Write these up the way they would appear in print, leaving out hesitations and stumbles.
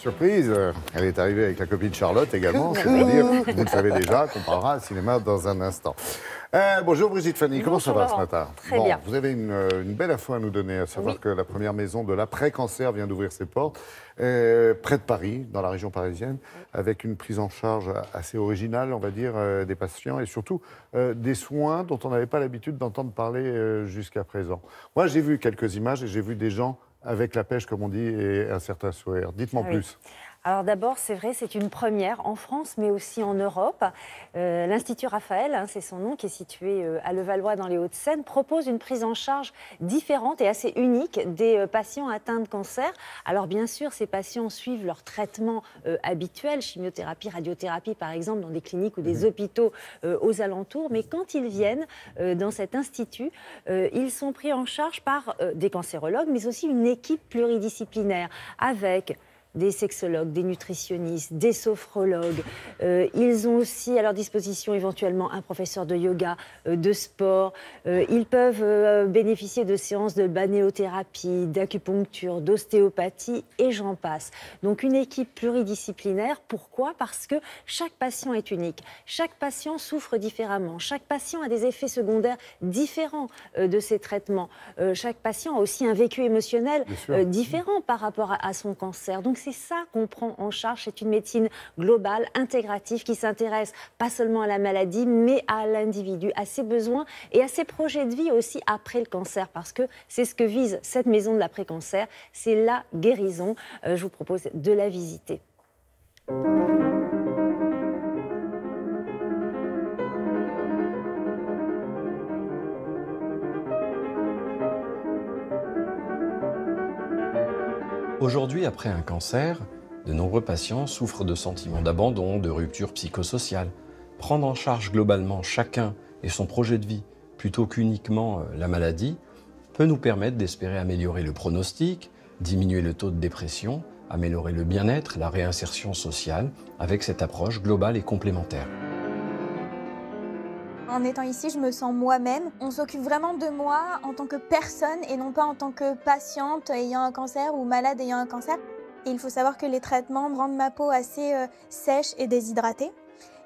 surprise, elle est arrivée avec la copine Charlotte également, c'est-à-dire, vous le savez déjà, qu'on parlera cinéma dans un instant. Bonjour Brigitte Fanny, comment ça va ce matin? Très bien. Vous avez une belle info à nous donner, à savoir que la première maison de l'après-cancer vient d'ouvrir ses portes, près de Paris, dans la région parisienne, avec une prise en charge assez originale, on va dire, des patients et surtout des soins dont on n'avait pas l'habitude d'entendre parler jusqu'à présent. Moi, j'ai vu quelques images et j'ai vu des gens avec la pêche, comme on dit, et un certain sourire. Dites-moi plus. Alors d'abord, c'est vrai, c'est une première en France, mais aussi en Europe. L'Institut Raphaël, c'est son nom, qui est situé à Levallois dans les Hauts-de-Seine, propose une prise en charge différente et assez unique des patients atteints de cancer. Alors bien sûr, ces patients suivent leur traitement habituel, chimiothérapie, radiothérapie par exemple, dans des cliniques ou des hôpitaux aux alentours. Mais quand ils viennent dans cet institut, ils sont pris en charge par des cancérologues, mais aussi une équipe pluridisciplinaire avec des sexologues, des nutritionnistes, des sophrologues. Ils ont aussi à leur disposition éventuellement un professeur de yoga, de sport. Ils peuvent bénéficier de séances de balnéothérapie, d'acupuncture, d'ostéopathie et j'en passe. Donc une équipe pluridisciplinaire. Pourquoi? Parce que chaque patient est unique. Chaque patient souffre différemment. Chaque patient a des effets secondaires différents de ces traitements. Chaque patient a aussi un vécu émotionnel différent par rapport à son cancer. Donc c'est ça qu'on prend en charge, c'est une médecine globale, intégrative, qui s'intéresse pas seulement à la maladie, mais à l'individu, à ses besoins et à ses projets de vie aussi après le cancer, parce que c'est ce que vise cette maison de l'après-cancer, c'est la guérison. Je vous propose de la visiter. Aujourd'hui, après un cancer, de nombreux patients souffrent de sentiments d'abandon, de rupture psychosociale. Prendre en charge globalement chacun et son projet de vie, plutôt qu'uniquement la maladie, peut nous permettre d'espérer améliorer le pronostic, diminuer le taux de dépression, améliorer le bien-être, la réinsertion sociale, avec cette approche globale et complémentaire. En étant ici, je me sens moi-même. On s'occupe vraiment de moi en tant que personne et non pas en tant que patiente ayant un cancer ou malade ayant un cancer. Et il faut savoir que les traitements rendent ma peau assez sèche et déshydratée.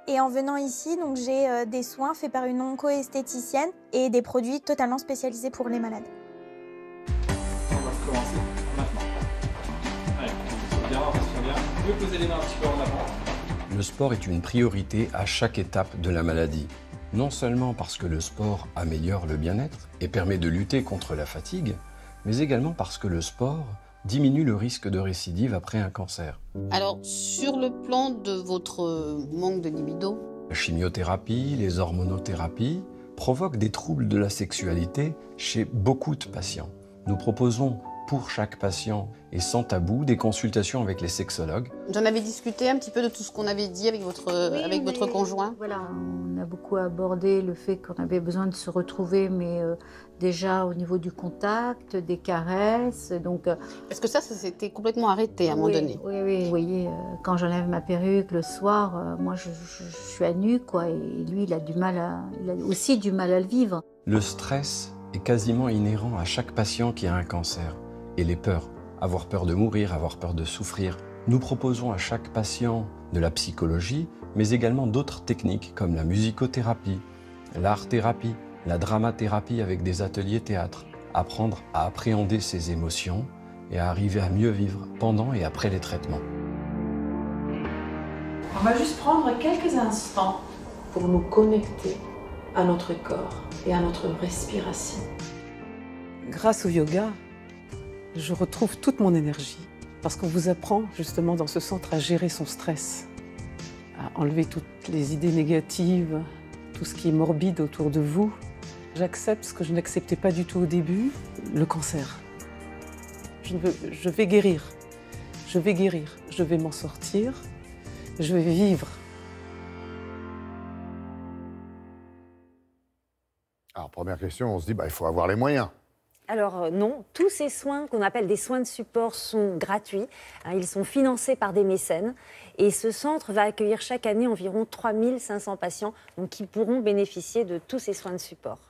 Et en venant ici, donc j'ai des soins faits par une onco-esthéticienne et des produits totalement spécialisés pour les malades. On va recommencer maintenant. Allez, on respire bien. Vous pouvez poser les mains un petit peu en avant. Le sport est une priorité à chaque étape de la maladie. Non seulement parce que le sport améliore le bien-être et permet de lutter contre la fatigue, mais également parce que le sport diminue le risque de récidive après un cancer. Alors, sur le plan de votre manque de libido, La chimiothérapie, les hormonothérapies provoquent des troubles de la sexualité chez beaucoup de patients. Nous proposons pour chaque patient et sans tabou des consultations avec les sexologues. j'en avais discuté un petit peu de tout ce qu'on avait dit avec votre conjoint. Voilà, on a beaucoup abordé le fait qu'on avait besoin de se retrouver, mais déjà au niveau du contact, des caresses. Donc, Parce que ça s'était complètement arrêté à un moment donné. Oui. Vous voyez, quand j'enlève ma perruque le soir, moi je suis à nu, quoi. Et lui, il a aussi du mal à le vivre. Le stress est quasiment inhérent à chaque patient qui a un cancer. Et les peurs, avoir peur de mourir, avoir peur de souffrir. Nous proposons à chaque patient de la psychologie, mais également d'autres techniques comme la musicothérapie, l'art-thérapie, la dramathérapie avec des ateliers théâtre. Apprendre à appréhender ses émotions et à arriver à mieux vivre pendant et après les traitements. On va juste prendre quelques instants pour nous connecter à notre corps et à notre respiration. Grâce au yoga, je retrouve toute mon énergie parce qu'on vous apprend justement dans ce centre à gérer son stress, à enlever toutes les idées négatives, tout ce qui est morbide autour de vous. J'accepte ce que je n'acceptais pas du tout au début, le cancer. Je vais guérir, je vais m'en sortir, je vais vivre. Alors, première question, on se dit, il faut avoir les moyens. Alors non, tous ces soins qu'on appelle des soins de support sont gratuits. Ils sont financés par des mécènes. Et ce centre va accueillir chaque année environ 3500 patients qui pourront bénéficier de tous ces soins de support.